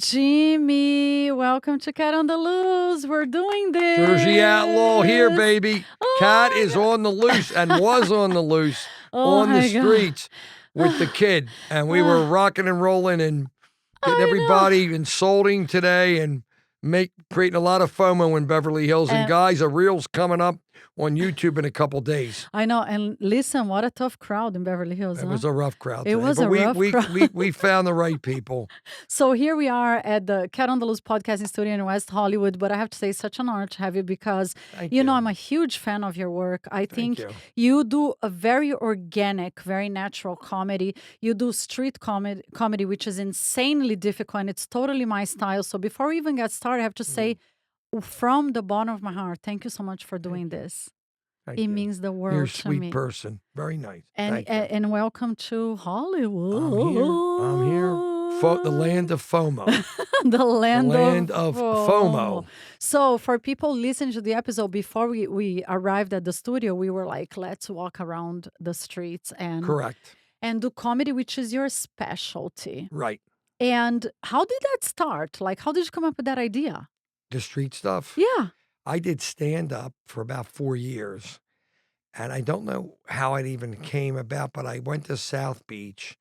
Jimmie, welcome to Cat on the Loose. We're doing this. Jersey Outlaw here, baby. Oh Cat my is God. on the loose and was on the loose Oh on the my God. streets with the kid. And we were rocking and rolling and getting I know. everybody insulting today and creating a lot of FOMO in Beverly Hills. And guys, a reel's coming up on YouTube in a couple days. I know. And listen, what a tough crowd in Beverly Hills. It was a rough crowd It today. was but a rough crowd. We found the right people. So here we are at the Cat on the Loose podcasting studio in West Hollywood. But I have to say, it's such an honor to have you because, Thank you know, you. I'm a huge fan of your work. I think you. you do a very organic, very natural comedy. You do street comedy, which is insanely difficult, and it's totally my style. So before we even get started, I have to say, from the bottom of my heart, thank you so much for doing this. Thank It you. means the world You're a to sweet me. person. Very nice. And Thank you. and welcome to Hollywood. I'm here. The land of FOMO. The land of FOMO. So for people listening to the episode, before we arrived at the studio, we were like, let's walk around the streets Correct. and do comedy, which is your specialty. Right. And how did that start? Like, how did you come up with that idea? The street stuff? Yeah. I did stand up for about 4 years. And I don't know how it even came about, but I went to South Beach.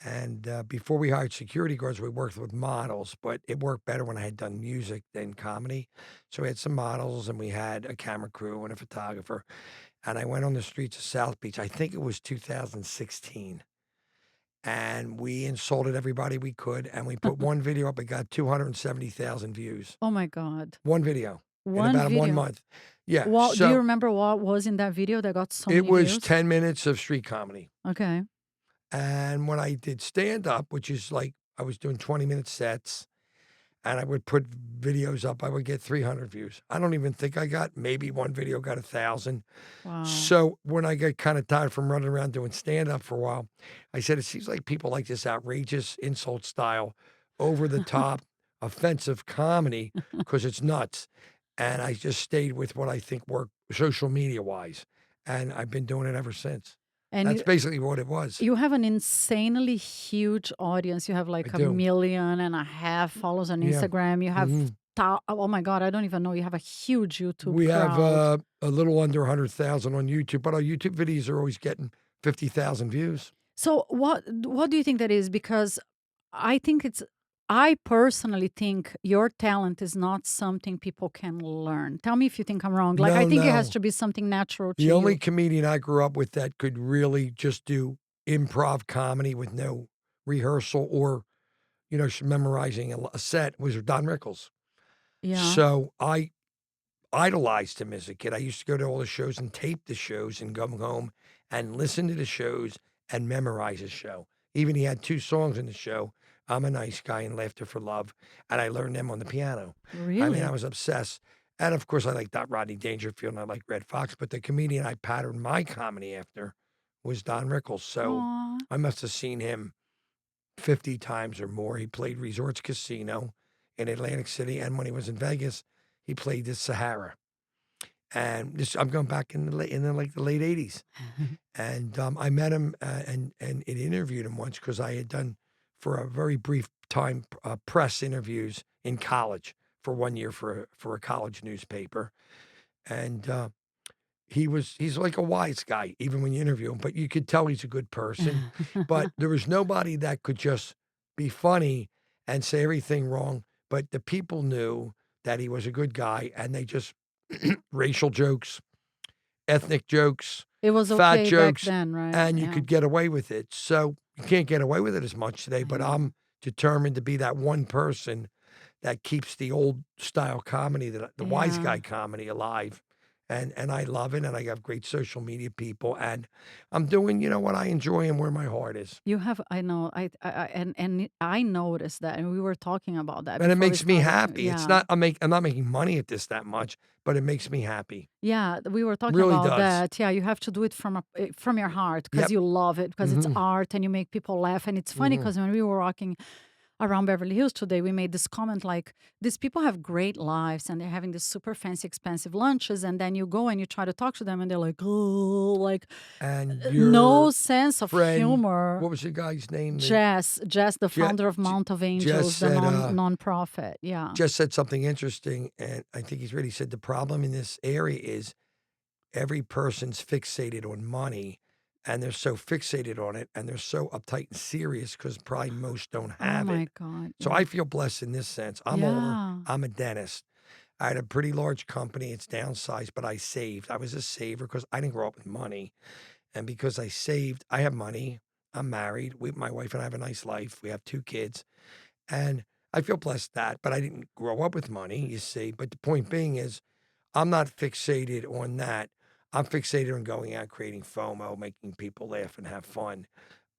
And before we hired security guards, we worked with models, but it worked better when I had done music than comedy. So we had some models and we had a camera crew and a photographer. And I went on the streets of South Beach. I think it was 2016. And we insulted everybody we could. And we put one video up. It got 270,000 views. Oh my God. One video. One in about video. 1 month. Yeah. Well, so do you remember what was in that video that got so many it was views? 10 minutes of street comedy. Okay. And when I did stand up, which is like I was doing 20-minute sets, and I would put videos up, I would get 300 views. I don't even think I got, maybe one video got 1,000. Wow. So when I got kind of tired from running around doing stand up for a while, I said, it seems like people like this outrageous insult style, over the top, offensive comedy because it's nuts. And I just stayed with what I think worked social media wise. And I've been doing it ever since. And That's basically what it was. you have an insanely huge audience. You have like I 1.5 do. million followers on Yeah. Instagram. You have, Mhm. oh my God, I don't even know. You have a huge YouTube We crowd. have a little under 100,000 on YouTube, but our YouTube videos are always getting 50,000 views. So what do you think that is? Because I personally think your talent is not something people can learn. Tell me if you think I'm wrong. Like, I think it has No. to be something natural to The you. only comedian I grew up with that could really just do improv comedy with no rehearsal or, memorizing a set was Don Rickles. Yeah. So I idolized him as a kid. I used to go to all the shows and tape the shows and come home and listen to the shows and memorize his show. Even he had 2 songs in the show, I'm a Nice Guy and Laughter for Love, and I learned them on the piano. Really? I mean, I was obsessed. And of course, I liked Rodney Dangerfield and I liked Red Fox, but the comedian I patterned my comedy after was Don Rickles. So Aw. I must have seen him 50 times or more. He played Resorts Casino in Atlantic City, and when he was in Vegas, he played the Sahara. And I'm going back in the late 80s. And I met him and interviewed him once because I had done for a very brief time press interviews in college for 1 year for a college newspaper. And he's like a wise guy, even when you interview him, but you could tell he's a good person. But there was nobody that could just be funny and say everything wrong. But the people knew that he was a good guy, and they just racial jokes, ethnic jokes, It was fat okay jokes, back then, right? and you Yeah. could get away with it. So you can't get away with it as much today, but I'm determined to be that one person that keeps the old style comedy, the wise Yeah. guy comedy alive. And I love it, and I have great social media people, and I'm doing, what I enjoy and where my heart is. You have, I know, and I noticed that, and we were talking about that. And it before we makes me started. happy. It's Yeah. not, I'm not making money at this that much, but it makes me happy. Yeah, we were talking Really about does. that. Yeah, you have to do it from your heart because Yep. you love it, because it's Mhm. art and you make people laugh. And it's funny Mhm. because when we were walking around Beverly Hills today, we made this comment like, these people have great lives and they're having these super fancy, expensive lunches. And then you go and you try to talk to them and they're like, oh, like And no your sense of friend, humor. what was the guy's name? Jess, the founder of Mount of Angels, said, the nonprofit. Yeah. Jess said something interesting, and I think he's really said the problem in this area is every person's fixated on money, and they're so fixated on it, and they're so uptight and serious because probably most don't have Oh my it. God. So yeah. I feel blessed in this sense. I'm older. Yeah. I'm a dentist. I had a pretty large company. It's downsized, but I saved. I was a saver because I didn't grow up with money. And because I saved, I have money. I'm married. My wife and I have a nice life. We have 2 kids. And I feel blessed that, but I didn't grow up with money, you see. But the point being is, I'm not fixated on that. I'm fixated on going out, creating FOMO, making people laugh and have fun.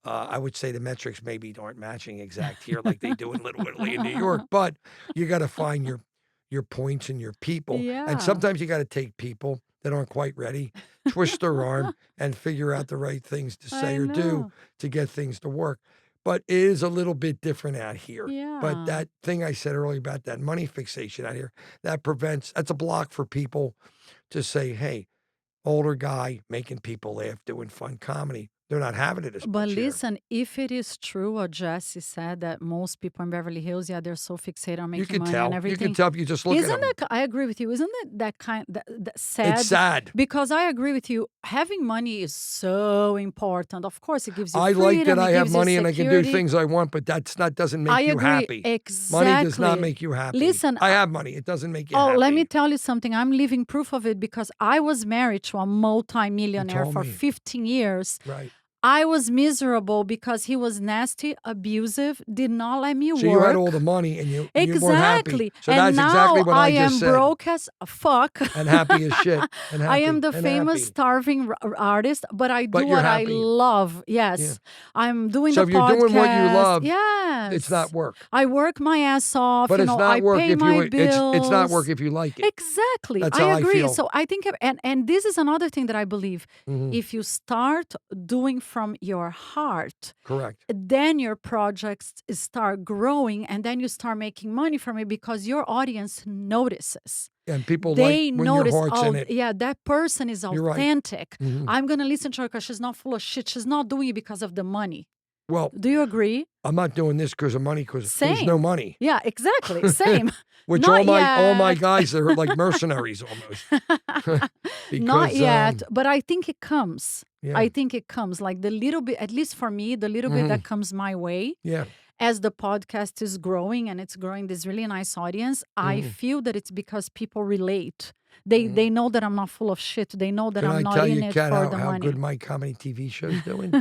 I would say the metrics maybe aren't matching exact here like they do in Little Italy in New York, but you got to find your points and your people. Yeah. And sometimes you got to take people that aren't quite ready, twist their arm, and figure out the right things to say or do to get things to work. But it is a little bit different out here. Yeah. But that thing I said earlier about that money fixation out here, that's a block for people to say, hey, older guy making people laugh, doing fun comedy. They're not having it as But much here. listen, if it is true what Jesse said that most people in Beverly Hills, they're so fixated on You making can money tell. and You everything. can tell if you just look at Isn't them. that? I agree with you. Isn't that sad? It's sad. Because I agree with you. Having money is so important. Of course, it gives you I freedom. like that I it have gives you money and I can do security. things I want, but that doesn't make I you agree. happy. Exactly. Money does not make you happy. Listen, I have money. It doesn't make you oh, happy. let me tell you something. I'm living proof of it because I was married to a multi-millionaire told for me. 15 years. Right. I was miserable because he was nasty, abusive, did not let me work. So you had all the money and you weren't happy. Exactly. So and that's now exactly what I just am said. broke as fuck. And happy as shit. And happy. I am the and famous happy. starving artist, but I do But you're what I happy. love. Yes. Yeah. I'm doing So the if you're podcast. doing what you love, yes. it's not work. I work my ass off. But it's not I work pay if my you bills. it's not work if you like it. Exactly. That's I how I agree. feel. So I think, and this is another thing that I believe. If you start doing from your heart, Correct. then your projects start growing and then you start making money from it because your audience notices. And people They like when notice, your heart's in it. yeah, that person is You're right. authentic. Mhm. I'm going to listen to her because she's not full of shit. She's not doing it because of the money. Well, Do you agree? I'm not doing this because of money because there's no money. Yeah, exactly. Same. Which Not all my yet. guys are like mercenaries almost. Because, Not yet, but I think it comes. Yeah. I think it comes like the little bit, at least for me, the little bit that comes my way. Yeah. As the podcast is growing and it's growing this really nice audience, I feel that it's because people relate. They know that I'm not full of shit. They know that I'm not in it Kat, for the how money. good my comedy TV show's doing?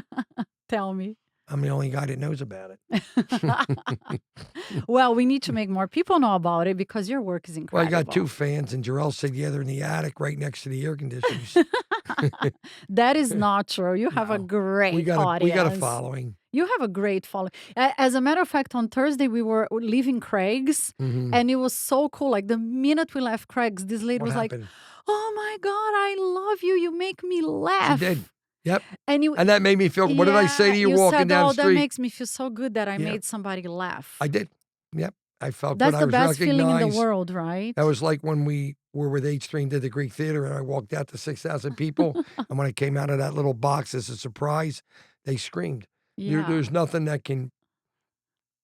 Tell me. I'm the only guy that knows about it. Well, we need to make more people know about it because your work is Well, incredible. I got 2 fans, and Jarrell said, yeah, they're in the attic right next to the air conditioners. That is not true. You have a great audience. We got a following. You have a great following. As a matter of fact, on Thursday, we were leaving Craig's, and it was so cool. Like the minute we left Craig's, this lady was like, oh my God, I love you. You make me laugh. She did. Yep. And that made me feel, what did I say to you walking said, down the street? That makes me feel so good that I made somebody laugh. I did. Yep. I felt That's good. the I was best feeling in the recognized. world, right? That was like when we were with H3 and did the Greek Theater, and I walked out to 6,000 people. And when I came out of that little box as a surprise, they screamed. Yeah. There's nothing that can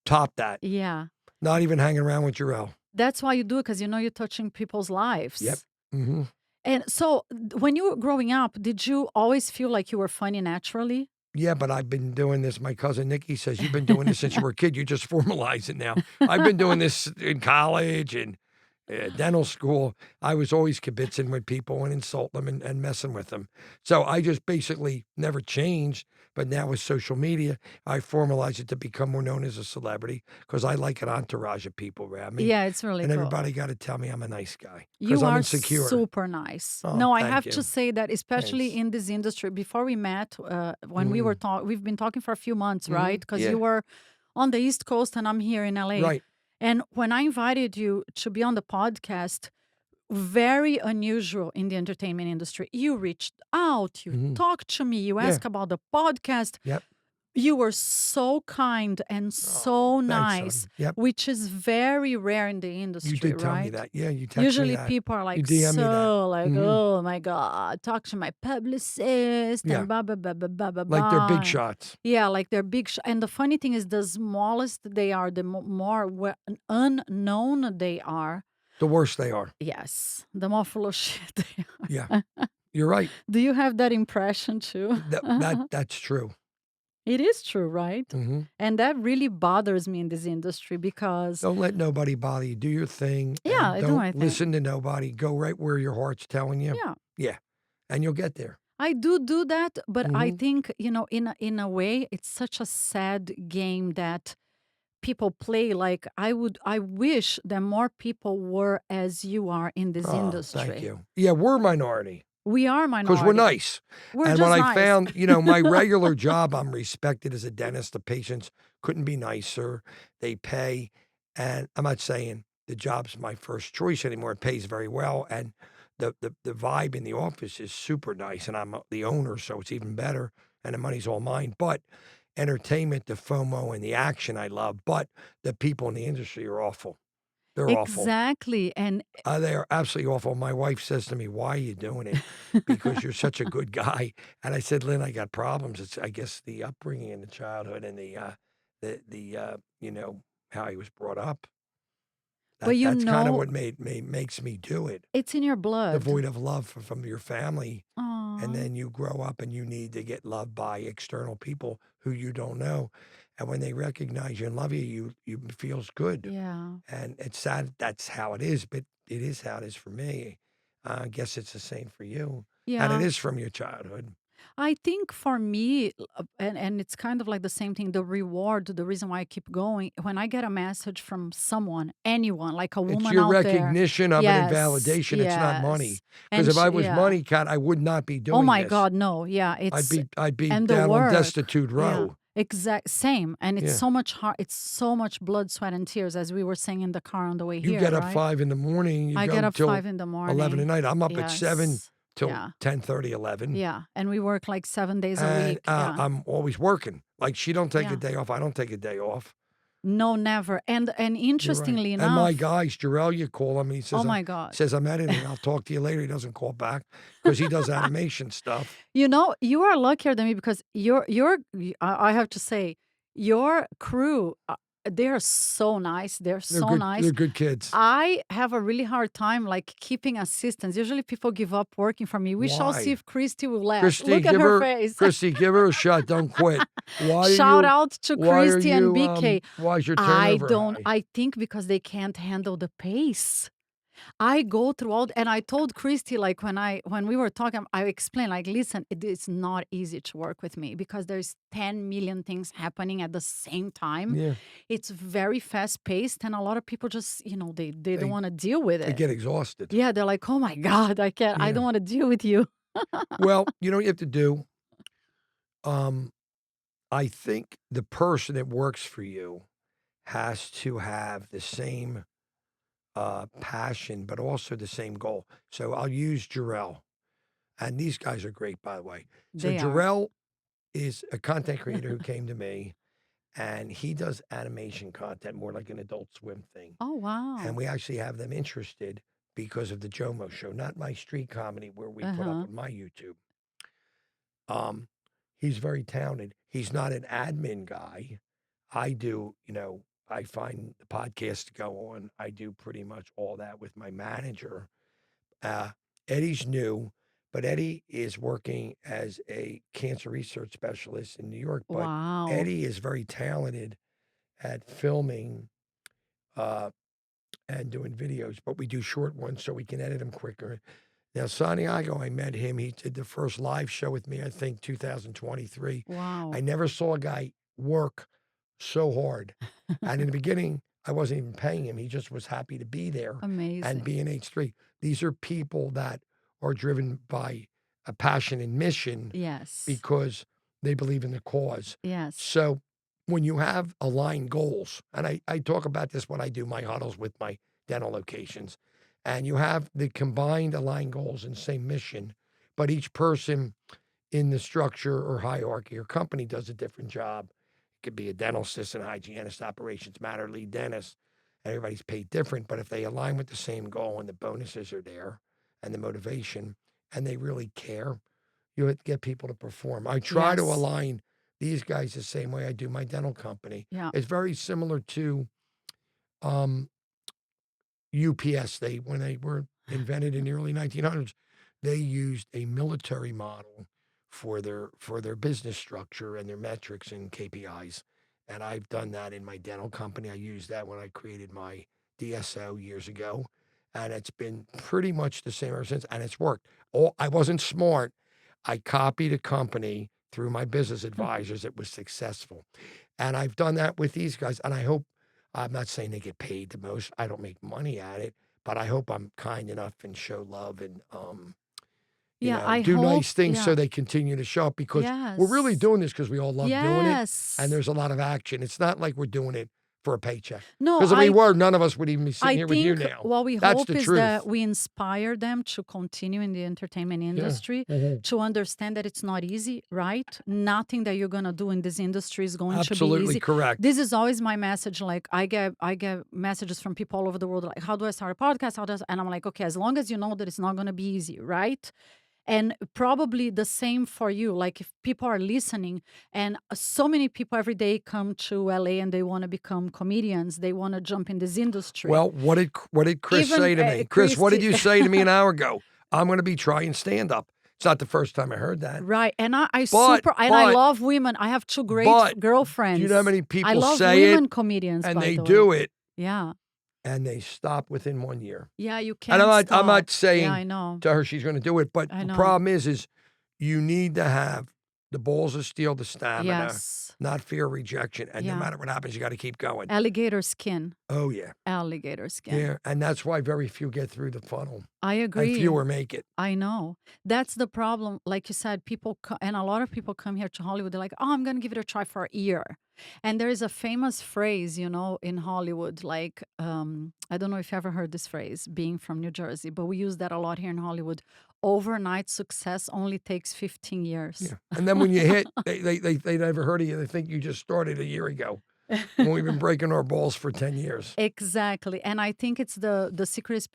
top that. Yeah. Not even hanging around with Jarrell. That's why you do it, because you know you're touching people's lives. Yep. Mm-hmm. And so when you were growing up, did you always feel like you were funny naturally? Yeah, but I've been doing this. My cousin Nikki says, you've been doing this since you were a kid. You just formalize it now. I've been doing this in college and dental school. I was always kibitzing with people and insulting them and messing with them. So I just basically never changed. But now with social media, I formalize it to become more known as a celebrity because I like an entourage of people around me. Yeah, it's really and cool. everybody got to tell me I'm a nice guy. You I'm are insecure. super nice. Oh, no, I thank have you. to say that, especially Thanks. in this industry. Before we met, when we were we've been talking for a few months, right? Because you were on the East Coast and I'm here in LA. Right. And when I invited you to be on the podcast, very unusual in the entertainment industry. You reached out, you talked to me, you asked about the podcast. Yep. You were so kind and Oh, so thanks, nice, son. Yep. which is very rare in the You industry, did tell me right? that. Yeah, you text me Usually that. people are You like DM me that. so like, Mhm. oh my God, talk to my publicist Yeah, and blah blah blah blah blah blah like they're big blah. shots. Yeah, like they're and the funny thing is, the smallest they are, the more unknown they are. The worse they are. Yes, the more full of shit they Yeah, are. you're right. Do you have that impression too? That's true. It is true, right? Mhm. And that really bothers me in this industry because, Don't let nobody bother you. Do your thing yeah, and I do don't my thing. listen to nobody. Go right where your heart's telling you. Yeah, Yeah, and you'll get there. I do that, but I Mhm. think, in a way, it's such a sad game that people play. Like I wish that more people were as you are in this Oh, thank industry. you. Yeah, we're minority. We are 'Cause we're minority. nice, We're and when just I nice. found, my regular job, I'm respected as a dentist, the patients couldn't be nicer, they pay, and I'm not saying the job's my first choice anymore, it pays very well, and the vibe in the office is super nice, and I'm the owner, so it's even better, and the money's all mine, but entertainment, the FOMO, and the action I love, but the people in the industry are awful. They're awful. Exactly. And They are absolutely awful. My wife says to me, "Why are you doing it? Because you're such a good guy." And I said, "Lynn, I got problems. It's, I guess, the upbringing in the childhood and how he was brought up. but That's kind of what makes me do it. it's in your The blood. void of love from your family, and Aw. then you grow up and you need to get loved by external people who you don't know, and when they recognize you and love you, you feels good." Yeah. And it's sad that's how it is, but it is how it is for me. I guess it's the same for you. And it Yeah. is from your childhood. I think for me, and it's kind of like the same thing, the reward, the reason why I keep going, when I get a message from someone, anyone, like a It's woman your out there. recognition of it and Yes, validation. It's not money. yes. Because And if I was yeah. money, Cat, I would not be Oh doing my this. God, no. Yeah, I'd be and the down on work. destitute Yeah, row. same. And it's Yeah. so much hard. It's so much blood, sweat, and tears, as we were saying in the car on the way You here, get up right? 5 in the morning, you I get go up till 5 in the 11 at morning. night. I'm up at 7 Yes. till Yeah. 10:30, 11. Yeah. And we work like 7 days a And week. Yeah. I'm always working. Like she don't take a Yeah. day off. I don't take a day off. No, never. And You're right. interestingly And my enough, guys, Jarrell, you call him, he oh says, my God. "I'm editing. I'll talk to you later." He doesn't call back because he does animation stuff. You are luckier than me because I have to say, your crew, they are so nice. They're so They're nice. good kids. I have a really hard time like keeping assistants. Usually people give up working for me. We shall see Why? if Christy will last. Christy, Look at her face. Give her a shot. Don't quit. Shout out to Christy and BK. Why is your I turnover don't, high? I think because they can't handle the pace. I go through all, and I told Christy, like when we were talking, I explained, like, listen, it is not easy to work with me because there's 10 million things happening at the same time. Yeah. It's very fast paced, and a lot of people just, they don't They want to deal with they it. get exhausted. Yeah, they're like, oh my God, I Yeah. don't want to deal with you. Well, you know what you have to do? I think the person that works for you has to have the same passion, but also the same goal. So I'll use Jarrell. And these guys are great, by the way. So They are. Jarrell is a content creator who came to me, and he does animation content, more like an Adult Swim thing. Oh, And wow. we actually have them interested because of the Jomo show, not my street comedy where we put up Uh-huh. on my YouTube. He's very talented. He's not an admin guy. I do, I find the podcast to go on. I do pretty much all that with my manager. Eddie's new, but Eddie is working as a cancer research specialist in New York. But Wow. Eddie is very talented at filming and doing videos, but we do short ones so we can edit them quicker. Now, Santiago, I met him. He did the first live show with me, I think, 2023. Wow. I never saw a guy work so hard. And in the beginning, I wasn't even paying him. He just was happy to be there and Amazing. be in H3. These are people that are driven by a passion and mission Yes. because they believe in the cause. Yes. So when you have aligned goals, and I talk about this when I do my huddles with my dental locations, and you have the combined aligned goals and same mission, but each person in the structure or hierarchy or company does a different job. It could be a dental assistant, hygienist, operations manager, lead dentist. Everybody's paid different, but if they align with the same goal and the bonuses are there and the motivation and they really care, you get people to perform. I try to Yes. align these guys the same way I do my dental company. Yeah. It's very similar to UPS. When they were invented in the early 1900s, they used a military model for their business structure and their metrics and KPIs. And I've done that in my dental company. I used that when I created my DSO years ago, and it's been pretty much the same ever since. And it's worked. I wasn't smart. I copied a company through my business advisors that was successful, and I've done that with these guys. And I hope, I'm not saying they get paid the most. I don't make money at it, but I hope I'm kind enough and show love and Yeah, I do hope. nice things so Yeah. they continue to show up, because we're really Yes. doing this because we all love doing it, and Yes. there's a lot of action. It's not like we're doing it for a paycheck. No, Because if we were, none of us would even be sitting I here with you think now. what we That's hope the is truth. that we inspire them to continue in the entertainment industry, to understand that it's not easy, right? Nothing that you're gonna do in this industry is going to be Absolutely easy. correct. This is always my message. Like I get messages from people all over the world, like, how do I start a podcast? And I'm like, okay, as long as you know that it's not gonna be easy, right? And probably the same for you. Like if people are listening, and so many people every day come to LA and they want to become comedians, they want to jump in this industry. Well, what did Chris Even say to me? Chris, what did Christy, you say to me an hour ago? I'm going to be trying stand up. It's not the first time I heard that. right? And I But I love women. I have two great but girlfriends. do you know how many I people love say women it comedians, and by they the do way. it Yeah, and they stop within 1 year? yeah, you And can't stop. I'm not Yeah, I saying know. to her she's going to do it, but I the know. problem is you need to have the balls of steel, the stamina, Yes. not fear rejection, and no Yeah. matter what happens, you got to keep going. Alligator skin. Oh yeah, Alligator skin. yeah, and that's why very few get through the funnel, I and agree. fewer make it. I know. That's the problem. Like you said, and a lot of people come here to Hollywood. They're like, oh, I'm going to give it a try for a year. And there is a famous phrase, in Hollywood, like, I don't know if you ever heard this phrase, being from New Jersey, but we use that a lot here in Hollywood. Overnight success only takes 15 years. Yeah, and then when you hit, they never heard of you. They think you just started a year ago. When we've been breaking our balls for 10 years. Exactly. And I think it's the secret is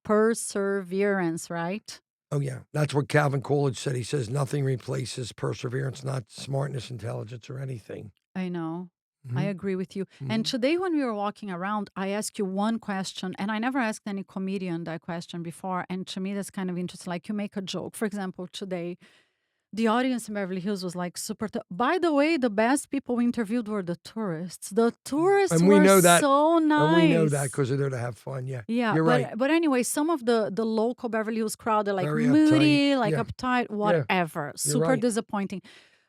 perseverance, right? Oh, yeah. That's what Calvin Coolidge said. He says nothing replaces perseverance, not smartness, intelligence, or anything. I know. I Mhm. agree with you. And today, when we were walking around, I asked you one question, and I never asked any comedian that question before. And to me, that's kind of interesting. Like you make a joke. For example, today, the audience in Beverly Hills was like super. By the way, the best people we interviewed were the tourists. The tourists And we were know that. so nice. And we know that because they're there to have fun. Yeah. Yeah, You're right. but anyway, some of the local Beverly Hills crowd, they're like Very moody, uptight. like Yeah. uptight, whatever. Super right. disappointing.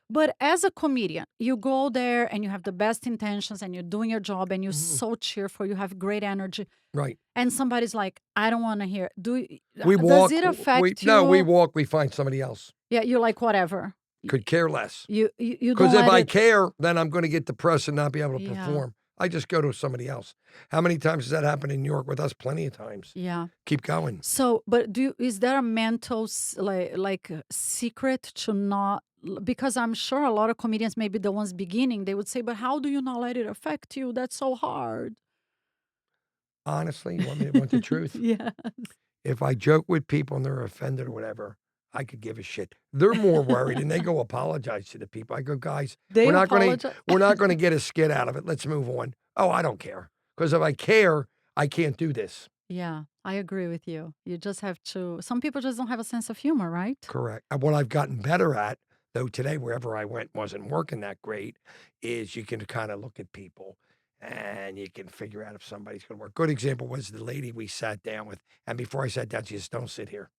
But as a comedian, you go there and you have the best intentions and you're doing your job and you're so cheerful, you have great energy. Right. And somebody's like, I don't want to hear. We walk. Does it affect you? No, we walk. We find somebody else. Yeah, you're like, whatever. Could care less. You Because don't if let I it. care, then I'm going to get depressed and not be able to Yeah. perform. I just go to somebody else. How many times has that happened in New York with us? Plenty of times. Yeah. Keep going. So, but is there a mental secret to not? Because I'm sure a lot of comedians, maybe the ones beginning, they would say, "But how do you not let it affect you? That's so hard." Honestly, you want the truth? Yes. If I joke with people and they're offended or whatever, I could give a shit. They're more worried and they go apologize to the people. I go, guys, They we're not apologize. going to get a skit out of it. Let's move on. Oh, I don't care. Because if I care, I can't do this. Yeah, I agree with you. You just have to. Some people just don't have a sense of humor, right? Correct. And what I've gotten better at, though today wherever I went wasn't working that great, is you can kind of look at people and you can figure out if somebody's going to work. Good example was the lady we sat down with. And before I sat down, she says, don't sit here.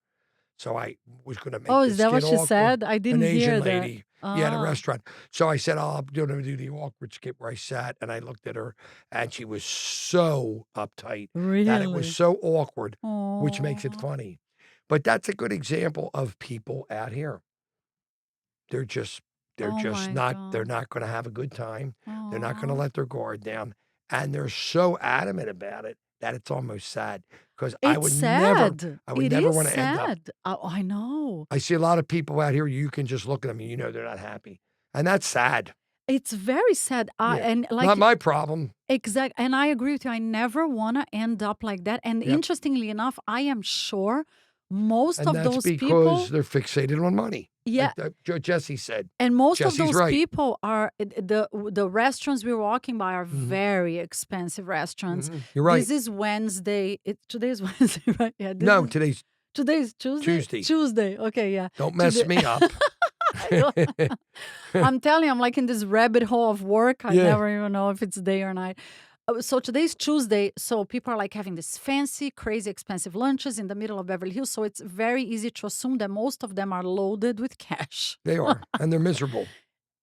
So I was going to make Oh, this is that what skit she awkward. said? I didn't An Asian hear that. lady. Yeah, at a Ah, restaurant. So I said, oh, I'm going to do the awkward skit where I sat and I looked at her and she was so uptight that it was really? so awkward, which makes it Oh, funny. But that's a good example of people out here. They're just oh my they're God. not going to have a good time. They're not going to Oh, let their guard down. And they're so adamant about it that it's almost sad because It's sad. I would It never is want to end up. sad. Oh, I know. I see a lot of people out here, you can just look at them and you know they're not happy. And that's sad. It's very sad. Yeah. And Not like my problem. exact, and I agree with you. I never want to end up like that. And Yep. interestingly enough, I am sure most And of that's those because people, they're fixated on money. yeah, Like Jesse said. and most of Jesse's those right. people are the restaurants we're walking by are very expensive restaurants. You're right. This is Wednesday. Today is Wednesday, right? Yeah. No, today's Today's Tuesday. Tuesday. Tuesday. Okay, yeah. Don't mess Today- me up. I'm telling you, I'm like in this rabbit hole of work. I Yeah. never even know if it's day or night. So today's Tuesday. So people are like having this fancy, crazy, expensive lunches in the middle of Beverly Hills. So it's very easy to assume that most of them are loaded with cash. They are, and they're miserable.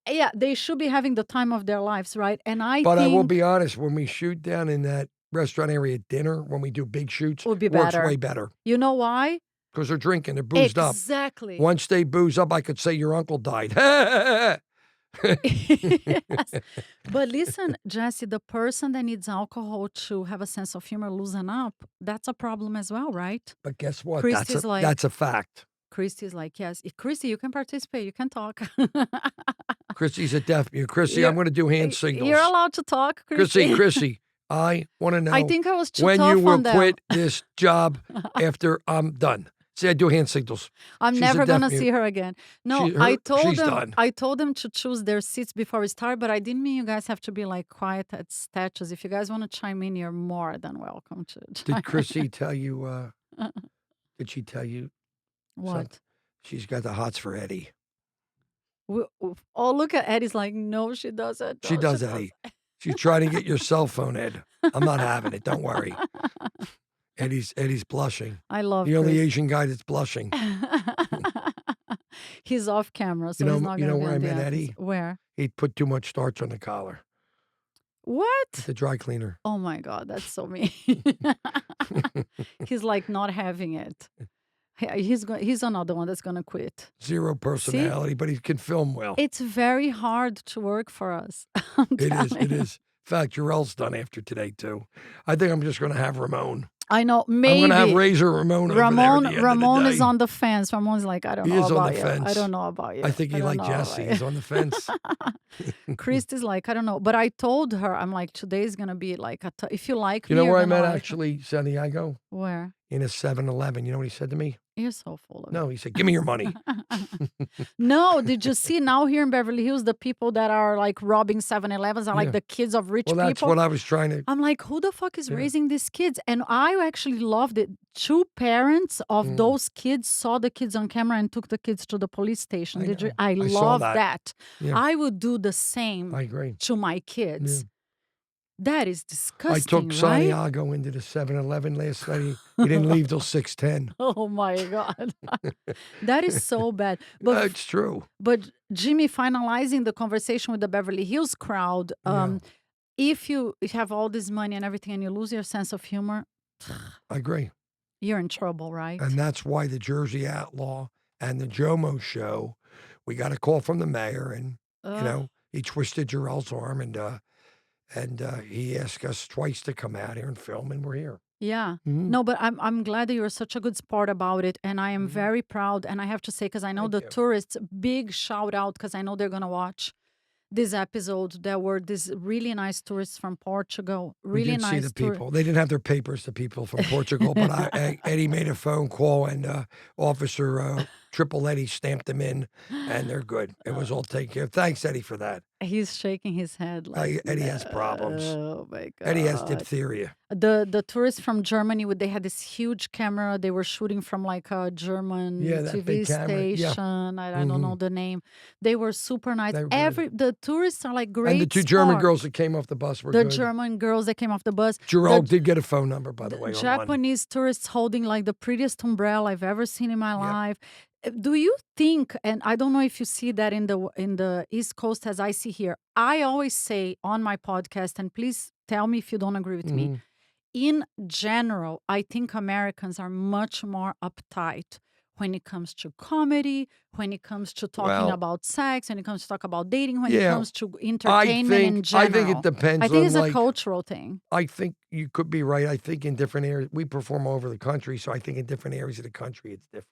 Yeah, they should be having the time of their lives, right? And But think I will be honest, when we shoot down in that restaurant area at dinner, when we do big shoots, Would be works better. way better. You know why? Because they're drinking, they're boozed up. Exactly. Once they booze up, I could say your uncle died. Yes. But listen, Jesse, the person that needs alcohol to have a sense of humor, loosen up, that's a problem as well, right? But guess what? Christy's like- That's a fact. Christy's like, yes. Christy, you can participate. You can talk. Chrissy's a deaf mute. Chrissy, You're- I'm going to do hand signals. You're allowed to talk, Christy. Chrissy, I want to know I think I was too when tough you will on them. quit this job after I'm done. See, I do hand signals. I'm She's a never deaf gonna mute. see her again. No, She's done. I told them to choose their seats before we start, but I didn't mean you guys have to be like quiet at statues. If you guys want to chime in, you're more than welcome to. Did Chrissy tell you? Did she tell you What? she's got the hots for Eddie? Oh, look at Eddie's like, no, she doesn't. She No, does, Eddie. She's trying to get your cell phone, Ed. I'm not having it. Don't worry. Eddie's blushing. I love The only Chris. Asian guy that's blushing. He's off camera, so You know- he's not you gonna know be where on I the met episode. Eddie? Where? He put too much starch on the collar. What? The dry cleaner. Oh my God, that's so mean. He's like not having it. He's another one that's gonna quit. Zero personality, but he can film well. It's very hard to work for us. I'm It is. telling It you. is. In fact, Jarrell's done after today too. I think I'm just going to have Ramon. I know. Maybe I'm going to have Razor Ramon. over there at the end of the Ramon is day. on the fence. Ramon's like, I don't He know is on about the you. fence. I don't know about you. I think he don't like know Jesse. about He's on the fence. you. Christy's like, I don't know. But I told her, I'm like, today's gonna be like, if you like You me, know you're where I gonna met like- actually San Diego? Where? In a 7-Eleven. You know what he said to me? You're so full of it. No, he said, "Give me your money." No, did you see now here in Beverly Hills, the people that are like robbing 7-Elevens are Yeah. like the kids of rich Well, that's people? what I was trying to. I'm like, who the fuck is Yeah. raising these kids? And I actually loved it. Two parents of Mm. those kids saw the kids on camera and took the kids to the police station. I Did you? know. I I saw love that. that. Yeah. I would do the same I agree. to my kids. That is I disgusting, took right? Santiago into the 7-Eleven last night. He didn't leave till 6:10. Oh my God. That is so bad. But It's true. But Jimmie, finalizing the conversation with the Beverly Hills crowd, if you have all this money and everything and you lose your sense of humor, I agree. you're in trouble, right? And that's why the Jersey Outlaw and the Jomo show, we got a call from the mayor, and you know, he twisted Jarrell's arm, and he asked us twice to come out here and film, and we're here. Yeah. Mhm. No, but I'm glad that you're such a good sport about it. And I am very proud. And I have to say, because I know Thank the you. tourists, big shout out, because I know they're going to watch this episode. There were these really nice tourists from Portugal. We Really did nice see the people. They didn't have their papers, the people from Portugal, but Eddie made a phone call, and Officer Triple Eddie stamped them in, and they're good. It was all taken care of. Thanks, Eddie, for that. He's shaking his head like Eddie has problems. Oh my God. Eddie has diphtheria. The tourists from Germany, they had this huge camera. They were shooting from like a German Yeah, that TV big camera. Yeah. station. I don't know the name. They were super nice. They were good. The tourists are like great. And the two German sport. girls that came off the bus were The good. German girls that came off the bus. Jarrell the- did get a phone number, by the way, on one. Japanese tourists holding like the prettiest umbrella I've ever seen in my Yep. life. Do you think, and I don't know if you see that in the East Coast as I see here, I always say on my podcast, and please tell me if you don't agree with me, Mhm. in general, I think Americans are much more uptight. when it comes to comedy, when it comes to talking Well, about sex, when it comes to talk about dating, when it yeah, comes to entertainment in I think it general. I depends think on it's a like. cultural thing. I think you could be right. I think in different areas we perform all over the country, so I think in different areas of the country it's different.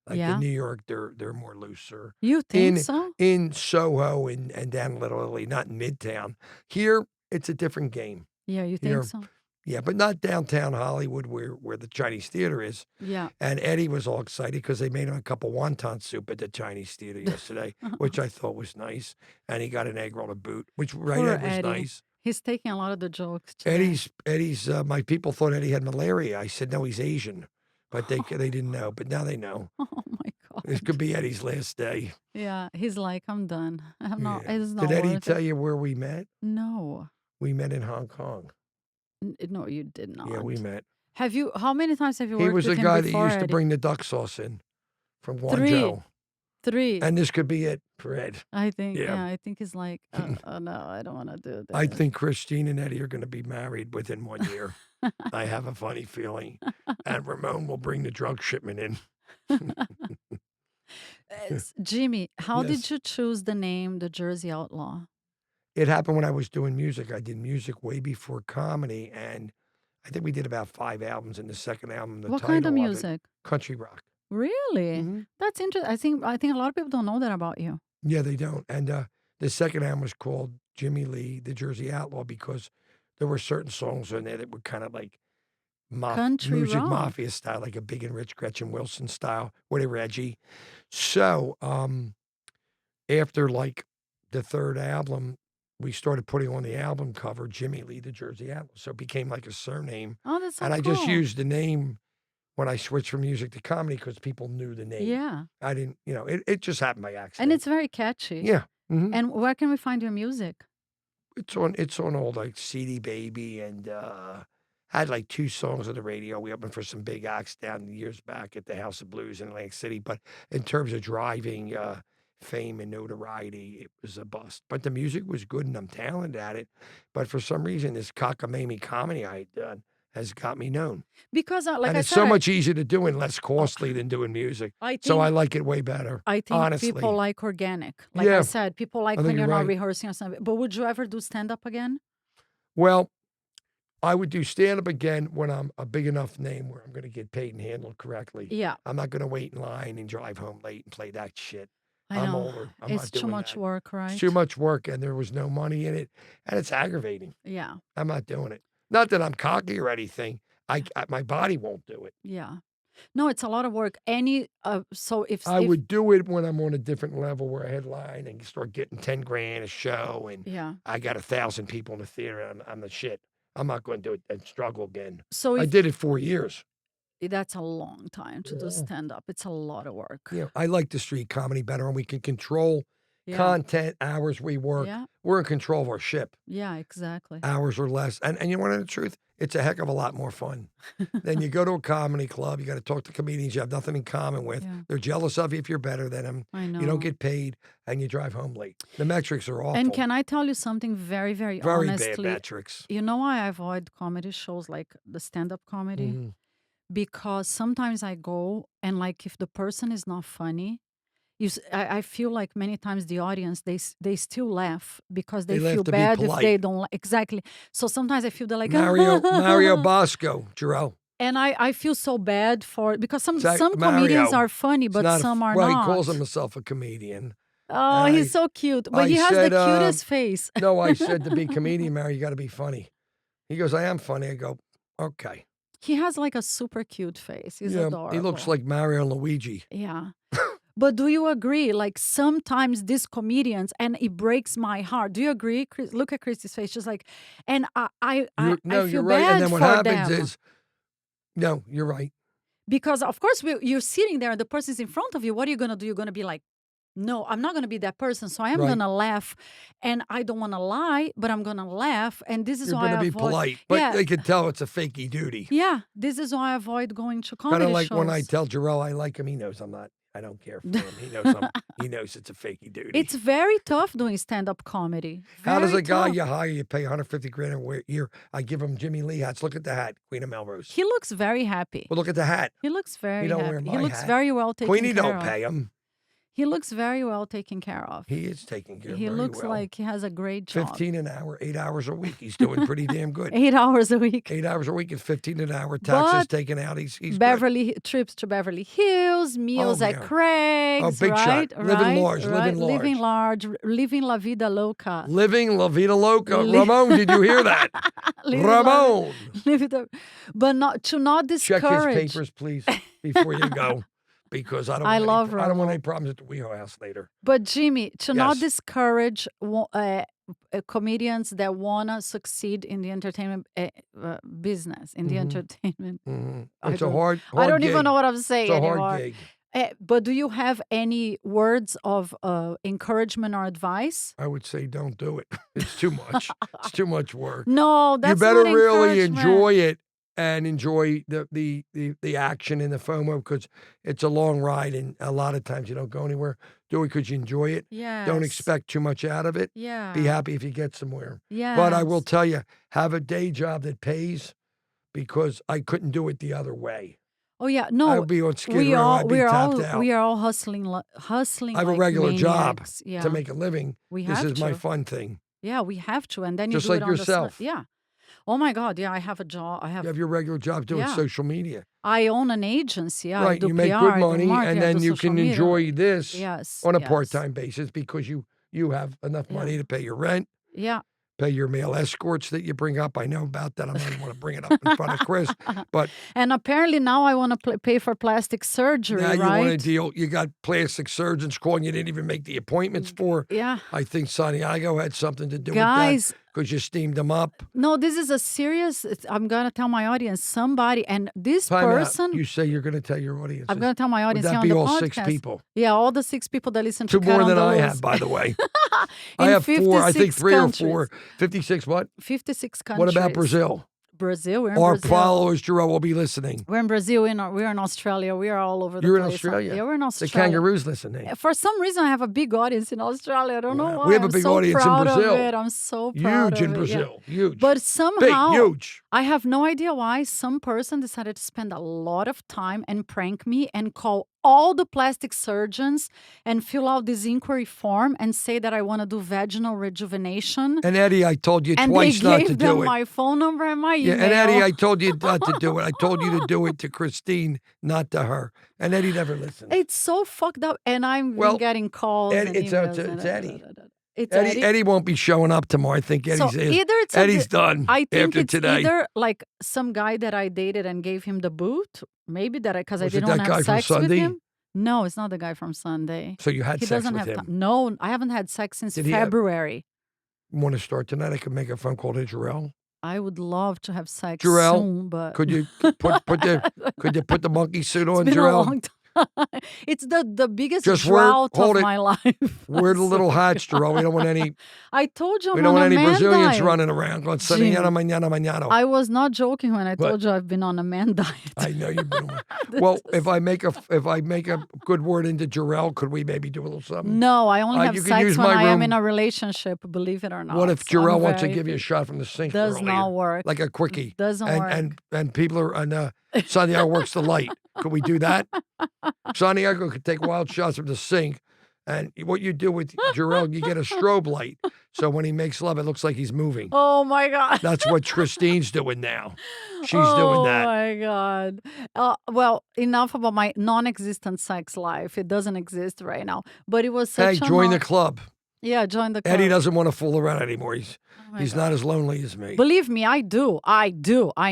Like in Yeah. New York, they're more looser. You think In so? Soho and down in Little Italy, not in Midtown. Here, it's a different game. Yeah, you think Here, so? yeah, but not downtown Hollywood where the Chinese theater is. Yeah. And Eddie was all excited because they made him a cup of wonton soup at the Chinese theater yesterday, which I thought was nice. And he got an egg roll to boot, which right Poor Ed was Eddie. nice. He's taking a lot of the jokes today. Eddie's. My people thought Eddie had malaria. I said no, he's Asian, but they didn't know. But now they know. Oh my This God. could be Eddie's last day. Yeah, he's like, I'm done. I'm not, Yeah. it's Did not Eddie worth tell it. you where we met? No. We met in Hong Kong. No, you did Yeah, we not. met. How many times have you He worked was with the him guy that before, used to Eddie? bring the duck sauce in from 3. Guangzhou. 3. And this could be it for Ed. I think, Yeah. yeah, I think he's like, oh no, I don't want to do I this. think Christine and Eddie are going to be married within 1 year. I have a funny feeling. And Ramon will bring the drug shipment in. Jimmie, how Yes. did you choose the name The Jersey Outlaw? It happened when I was doing music. I did music way before comedy, and I think we did about 5 albums. And the second album, the What kind of title of it, music? country rock. Really? Mhm. That's interesting. I think a lot of people don't know that about you. Yeah, they don't. And the second album was called Jimmie Lee, the Jersey Outlaw, because there were certain songs in there that were kind of like Country music rock. mafia style, like a Big and Rich Gretchen Wilson style, where they were edgy. So after like the third album, we started putting on the album cover Jimmie Lee, the Jersey Outlaw. So it became like a surname. Oh, that's so And I cool. just used the name when I switched from music to comedy because people knew the name. Yeah. I didn't, it just happened by accident. And it's very catchy. Yeah. Mhm. And where can we find your music? It's on all like CD Baby and had like 2 songs on the radio. We opened for some big acts down years back at the House of Blues in Atlantic City. But in terms of driving fame and notoriety, it was a bust. But the music was good and I'm talented at it. But for some reason, this cockamamie comedy I had done has got me known. Because, like And I it's said, so much easier to do and less costly than doing music. I think, So I like it way better. I think honestly. people like organic. Like Yeah. I said, people like I when think you're you're not right. rehearsing or something. But would you ever do stand-up again? Well, I would do stand-up again when I'm a big enough name where I'm going to get paid and handled correctly. Yeah, I'm not going to wait in line and drive home late and play that shit. I I'm know. older. I'm It's not too doing much that. work, right? It's too much work and there was no money in it. And it's aggravating. Yeah, I'm not doing it. Not that I'm cocky or anything. My body won't do it. yeah. No, it's a lot of work. So if I would do it when I'm on a different level where I headline and start getting 10 grand a show and yeah. I got 1,000 people in the theater and I'm the shit. I'm not going to do it and struggle again. So I did it 4 years. that's a long time to do Yeah. stand-up. It's a lot of work. Yeah, I like the street comedy better and we can control Yeah, content, hours we work. yeah, We're in control of our ship. yeah, exactly. Hours or less. And you want to know the truth? It's a heck of a lot more fun. Then you go to a comedy club, you got to talk to comedians you have nothing in common with. Yeah. They're jealous of you if you're better than them. I know. You don't get paid and you drive home late. The metrics are awful. And can I tell you something very, very Very bad honestly? metrics. You know why I avoid comedy shows like the stand-up comedy? Mhm. Because sometimes I go and like if the person is not funny, I feel like many times the audience they still laugh because They they laugh feel to be bad if polite. they don't exactly. So sometimes I feel they're like Mario Bosco, Jarrell. and I feel so bad for because some Mario. comedians are funny, He's but not some are well, not. he calls himself a comedian. Oh, And he's so cute, but I he has said, the cutest face. No, I said to be a comedian, Mario, you got to be funny. He goes, I am funny. I go, okay. He has like a super cute face. He's adorable. He looks like Mario and Luigi. Yeah. But do you agree? Like sometimes these comedians, and it breaks my heart. Do you agree? Look at Christy's face, just like, and I No, feel you're right. bad And then what for happens them is, no, you're right. because of course you're sitting there and the person's in front of you. What are you gonna do? You're gonna be like, no, I'm not gonna be that person. So I am Right. gonna laugh, and I don't want to lie, but I'm gonna laugh. And this is You're why going I to be avoid. polite, but Yeah, they can tell it's a fakey duty. yeah. This is why I avoid going to Kind comedy of like shows. when I tell Jarrell I like him, he knows I'm not. I don't care for him. He knows it's a fakey duty. It's very tough doing stand-up comedy. How does Very a guy tough. you hire, you pay 150 grand a year? I give him Jimmie Lee hats. Look at the hat, Queen of Melrose. He looks very happy. Well, look at the hat. He looks very don't happy. wear He my looks hat. very well taken Queenie care don't of. pay him. He looks very well taken care of. He is taking care of He very looks well. like he has a great job. 15 an hour, 8 hours a week. He's doing pretty damn good. 8 hours a week. 8 hours a week is 15 an hour. Taxes But taken out. He's good. Trips to Beverly Hills, meals at yeah. Craig's, big shot. right? Living large, living Living large, living la vida loca. Living La Vida Loca. Ramon, did you hear that? Living Ramon. But not Check discourage. his papers, please, before you go. Because I don't I want love I don't want Ramon. any problems at the wheelhouse later. But Jimmie, to not Yes. discourage comedians that wanna succeed in the entertainment business, in the entertainment. It's a hard I don't gig. even know what I'm saying It's a anymore. hard gig. But do you have any words of encouragement or advice? I would say don't do it. It's too much. It's too much work. No, that's You better not really encouragement. enjoy it and enjoy the action and the FOMO because it's a long ride and a lot of times you don't go anywhere. Do it because you enjoy it. Yes. Don't expect too much out of it. Yeah. Be happy if you get somewhere. Yeah. But I will tell you, have a day job that pays because I couldn't do it the other way. Oh yeah, no. I'd be on Skid Row. I'd be tapped out. We are all hustling. I have a like regular job maniacs. Yeah. to make a living. We This have is my to. fun thing. Yeah, we have to, and then you Just do like it on yourself. the side. Yeah. Oh my God, yeah, I have a job. You have your regular job doing Yeah. social media. I own an agency. I Right, do you make PR, good I do money, marketing, and I then do you social can media. enjoy this Yes, on a yes. part-time basis because you have enough money to pay your rent, Yeah. pay your male escorts that you bring up. I know about that. I don't even want to bring it up in front of Chris, but And apparently now I want to pay for plastic surgery, now you right? want to deal. You got plastic surgeons calling you didn't even make the appointments for. Yeah. I think Santiago had something to do with Guys, that because you steamed them up. no, this is a serious. I'm gonna tell my audience. Somebody and this Time out. person. You say you're going to tell your audience. I'm gonna tell my Would audience that here on be the all podcast. 6 people? Yeah, all the 6 people that listen to 2 more Cat on than the I Loose. have, by the way. I In have 4. I think 56 3 countries. or 4. 56 what? 56 countries. What about Brazil? Brazil, we're in Our Brazil. followers, Jerome, will be listening. We're in Brazil. We're in Australia. We are all over the You're in place. Australia? Yeah, we're in The Australia. kangaroos listening. For some reason, I have a big audience in Australia. I don't know Wow. why. We have a I'm big so audience in proud Brazil. Of it. I'm so proud Huge in of it, yeah. Brazil. Huge. But Big, somehow, huge. I have no idea why some person decided to spend a lot of time and prank me and call all the plastic surgeons and fill out this inquiry form and say that I want to do vaginal rejuvenation. And Eddie, I told you And twice they not gave to them do it. my phone number and my Yeah, email. and Eddie, I told you not to do it. I told you to do it to Christine, not to her. And Eddie never listened. It's so fucked up, and I'm Well, getting calls. Eddie- and it's emails and Eddie. It's Eddie won't be showing up tomorrow. I think So Eddie's either it's a Eddie's done I think after it's today. either like some guy that I dated and gave him the boot. Maybe that because I Was it didn't that want to guy have from sex with Sunday? him. No, it's not the guy from Sunday. So you had He sex doesn't with have him. time. No, I haven't had sex since Did he have- February. Want to start tonight? I could make a phone call to Jarrell. I would love to have sex Jarrell, soon, but Could you could you put the monkey suit on, it's been a Jarrell? long time. It's the biggest Just drought hold of it. my life. Wear the little hats, Jarrell. We don't want any. I told you We I'm don't on want a any man Brazilians diet. running around going Jimmy, "Mañana, mañana, mañana." I was not joking when I What? told you I've been on a man diet. I know you've been. Well, if I make a good word into Jarrell, could we maybe do a little something? No, I only have you can sex use when my I am room. in a relationship, believe it or not. What if So I'm Jarrell wants to very- give you a shot from the sink? Does earlier? not work. Like a quickie. Doesn't work. And people are and Santiago works the light. Could we do that? Santiago could take wild shots from the sink. And what you do with Jarrell, you get a strobe light. So when he makes love, it looks like he's moving. Oh my God. That's what Christine's doing now. She's doing Oh that. my God. Well, enough about my non-existent sex life. It doesn't exist right now. But it was Hey, such a join the club. Yeah, join the club. Eddie doesn't want to fool around anymore. He's Oh my he's God. not as lonely as me. Believe me, I do. I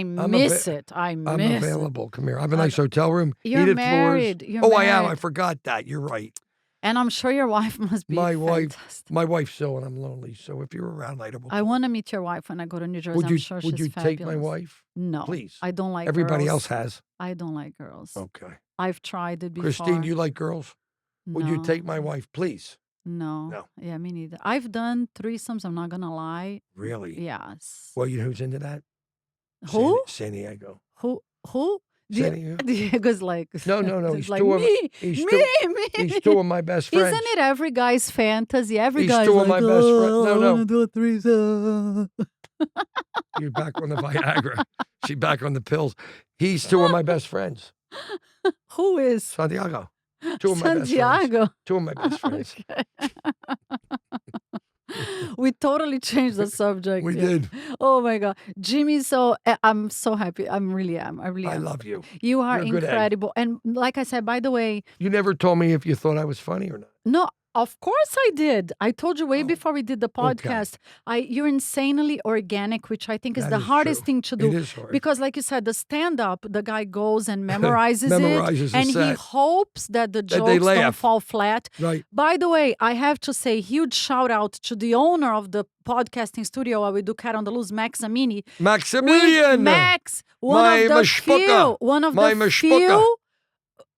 miss it. I I'm miss it. available. Come here. I have a nice hotel room. You're heated married. floors. You're Oh, I am. I married. forgot that. You're right. And I'm sure your wife must be My wife- fantastic. My wife's ill and I'm lonely. So if you're around later, we'll I want to meet your wife when I go to New Jersey. would you I'm sure would she's you fabulous. take my wife? No. Please. I don't like Everybody girls. else has. I don't like girls. Okay. I've tried it before. Christine, do you like girls? Would you No. take my wife, please? No. No. Yeah, me neither. I've done threesomes. I'm not gonna lie. Really? Yes. Well, you know who's into that? Who? San Diego. Who? Diego's like, No. it's He's like two of me. he's two of my best friends. Isn't it every guy's fantasy? Every He's guy's two like, of my best friends. I No. want to do a threesome. You're back on the Viagra. She's back on the pills. He's two of my best friends. Who is? Santiago. Two of my best friends. Santiago. Two of my best friends. We totally changed the subject. We here. did. Oh my God. Jimmie, I'm so happy. I really am. I love you. You are You're a good egg. incredible. And like I said, by the way, You never told me if you thought I was funny or not. no, of course I did. I told you way Oh, before we did the podcast. You're insanely organic, which I think is That the is hardest true. thing to do. It is hard. Because like you said, the stand-up, the guy goes and memorizes Memorizes it. the And he set. hopes that the That jokes they don't laugh. fall flat. Right. By the way, I have to say huge shout out to the owner of the podcasting studio where we do Cat on the Loose, Max Amini. Maximilian. Max, My mashpuka. My the mashpuka. few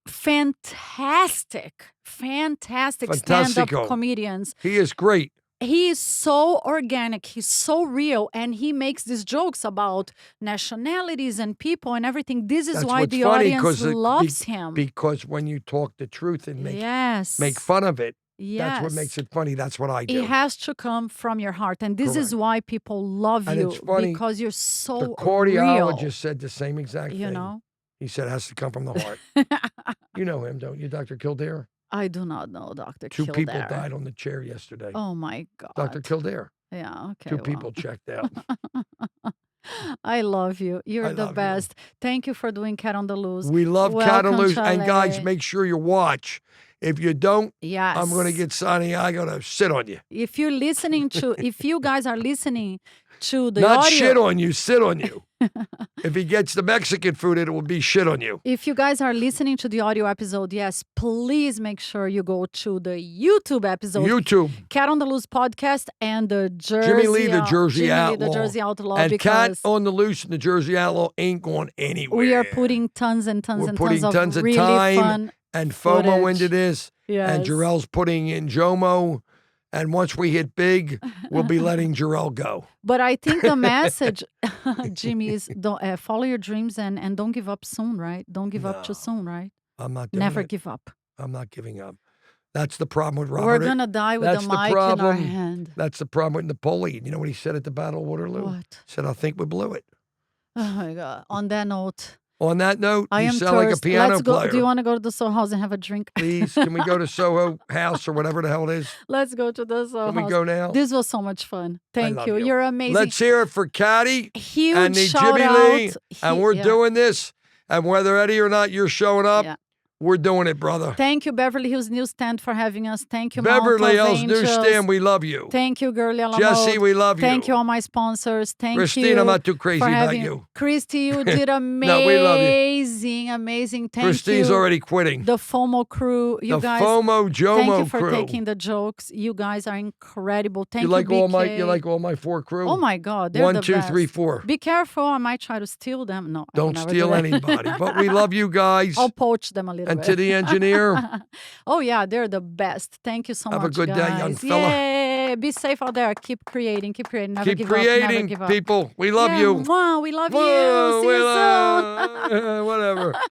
fantastic stand-up Fantastico. comedians. He is great. He is so organic, he's so real, and he makes these jokes about nationalities and people and everything. This is That's why what's the funny, audience loves him. Because when you talk the truth and Yes. make fun of it, Yes. that's what makes it funny. That's what I do. It has to come from your heart. And this is Correct. why people love And you. it's funny, Because you're so The cardiologist real. said the same exact You thing. know? He said it has to come from the heart. You know him, don't you, Dr. Kildare? I do not know Dr. Two Kildare. people died on the chair yesterday. Oh my God. Dr. Kildare. Yeah, okay. Two well. people checked out. I love you. You're I the love you. best. Thank you for doing Cat on the Loose. We love Cat on Welcome, Loose. And guys, Chalet. make sure you watch. If you don't, Yes. I'm going to get Santiago to sit on you. If you're listening to, if you guys are listening to the Not audio. shit on you, sit on you. If he gets the Mexican food, it will be shit on you. If you guys are listening to the audio episode, yes, please make sure you go to the YouTube episode. YouTube. Cat on the Loose podcast and the Jersey Jimmie Lee, the Jersey Jimmie Lee, Outlaw. the Jersey Outlaw. And Cat because on the Loose and the Jersey Outlaw ain't going anywhere. we are putting tons and tons We're and putting tons tons of of really time fun and FOMO footage. into this. Yes. And Jarrell's putting in Jomo. And once we hit big, we'll be letting Jarrell go. But I think the message, Jimmie, is don't follow your dreams and don't give up soon, right? Don't give up too No. soon, right? I'm not doing Never it. give up. I'm not giving up. That's the problem with Robert. We're gonna die with That's the the mic in our problem. hand. That's the problem with Napoleon. You know what he said at the Battle of Waterloo? What? He said, I think we blew it. Oh my God! On that note, On that note, I you am sound like a thirsty. piano Let's go. player. Do you want to go to the Soho House and have a drink? Please, can we go to Soho House or whatever the hell it is? Let's go to the Soho Can we House. go now? This was so much fun. Thank love you. you. You're amazing. Let's hear it for Caddy Huge and the shout Jimmie out. Lee. And we're doing this. And whether Eddie or not, you're showing up. Yeah. We're doing it, brother. Thank you, Beverly Hills Newsstand, for having us. Thank you, Beverly Mount of Hills Angels. Newsstand, we love you. Thank you, Girlie Alamode. Jesse, we love you. Thank you, all my sponsors. Thank Christine, you. I'm not too crazy for about having, you. Christy, you did No, we love you. amazing. Thank Christine's you. already quitting. The FOMO crew, you The guys. FOMO Jomo thank you for crew. taking the jokes. You guys are incredible. Thank You you, like all my BK. you like all my four crew? Oh my God, they're 1, the 2, best. 3, 4. Be careful, I might try to steal them. No, I will Don't never steal do that. anybody. But we love you guys. I'll poach them a little And bit. to the engineer, Oh yeah, they're the best. Thank you so Have a much, good day, guys. young fella. Yeah, be safe out there. Keep creating. Never keep give up. Never creating, give up. people. We love Yeah, you. mwah, we love Whoa, you. See you soon. whatever.